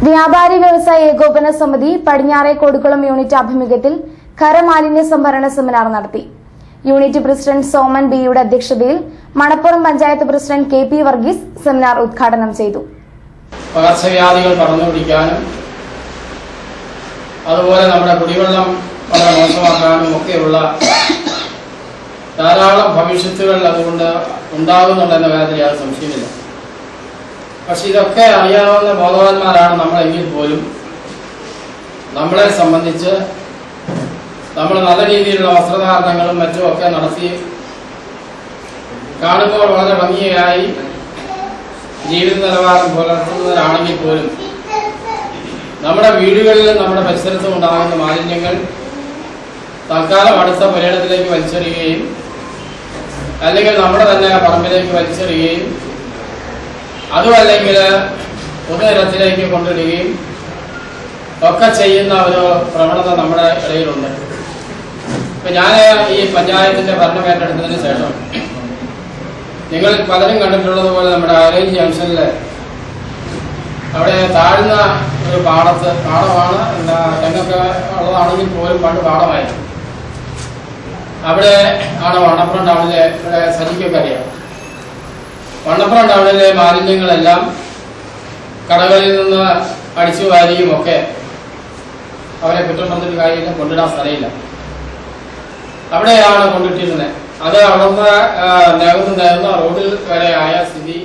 വ്യാപാരി വ്യവസായ ഏകോപന സമിതി പടിഞ്ഞാറെ കൊടുക്കുളം യൂണിറ്റ് ആഭിമുഖ്യത്തിൽ ഖരമാലിന്യ സംഭരണ സെമിനാർ നടത്തി. യൂണിറ്റ് പ്രസിഡന്റ് സോമൻ ബിയുടെ അധ്യക്ഷതയിൽ Manappuram panchayat president K P. Varghese seminar ഉദ്ഘാടനം ചെയ്തു. പകർച്ചവ്യാധികൾ പടർന്നുപിടിക്കാനും അതുപോലെ നമ്മുടെ കുടിവെള്ളം വളരെ മോശമാക്കാനും ഒക്കെയുള്ള ധാരാളം ഭവിഷ്യത്തുകൾ അതുകൊണ്ട് ഉണ്ടാകുന്നുണ്ടെന്ന കാര്യത്തിൽ യാതൊരു സംശയമില്ല. പക്ഷെ ഇതൊക്കെ അറിയാവുന്ന ബോധവാന്മാരാണ് നമ്മളെങ്കിൽ പോലും നമ്മളെ സംബന്ധിച്ച് നമ്മൾ നല്ല രീതിയിലുള്ള വസ്ത്രധാരണങ്ങളും മറ്റും ഒക്കെ നടത്തി കാണുമ്പോൾ വളരെ ഭംഗിയായി ജീവിത നിലവാരം പുലർത്തുന്നവരാണെങ്കിൽ പോലും നമ്മുടെ വീടുകളിലും നമ്മുടെ പരിസരത്തും ഉണ്ടാകുന്ന മാലിന്യങ്ങൾ തൽക്കാലം അടുത്ത പുരയിടത്തിലേക്ക് വലിച്ചെറിയുകയും അല്ലെങ്കിൽ നമ്മുടെ തന്നെ പറമ്പിലേക്ക് വലിച്ചെറിയുകയും അതുമല്ലെങ്കിൽ പൊതുനിരത്തിലേക്ക് കൊണ്ടിടുകയും ഒക്കെ ചെയ്യുന്ന ഒരു പ്രവണത നമ്മുടെ ഇടയിലുണ്ട്. ഇപ്പം ഞാൻ ഈ പഞ്ചായത്തിൻ്റെ ഭരണം ഏറ്റെടുത്തതിന് ശേഷം നിങ്ങൾ പലരും കണ്ടിട്ടുള്ളതുപോലെ നമ്മുടെ ആരേജ് ജംഗ്ഷനിൽ അവിടെ താഴ്ന്ന ഒരു പാടമാണ്, തെങ്ങൊക്കെ ഉള്ളതാണെങ്കിൽ പോലും പണ്ട് പാടമായിരുന്നു. അവിടെ ആണ് വണ്ണപ്പുറം ടൗണിലെ ഇവിടെ സജിക്കൊക്കെ അറിയാം. വണ്ണപ്പുറം ടൗണിലെ മാലിന്യങ്ങളെല്ലാം കടകളിൽ നിന്ന് അടിച്ചു വാരിയും ഒക്കെ അവരെ കുറ്റം പറഞ്ഞിട്ട് കാര്യമില്ല, കൊണ്ടിടാൻ സ്ഥലമില്ല. അവിടെയാണ് കൊണ്ടിട്ടിരുന്നത്. അത് അവിടുന്ന് നേർന്ന റോഡിൽ വരെ ആയ സ്ഥിതി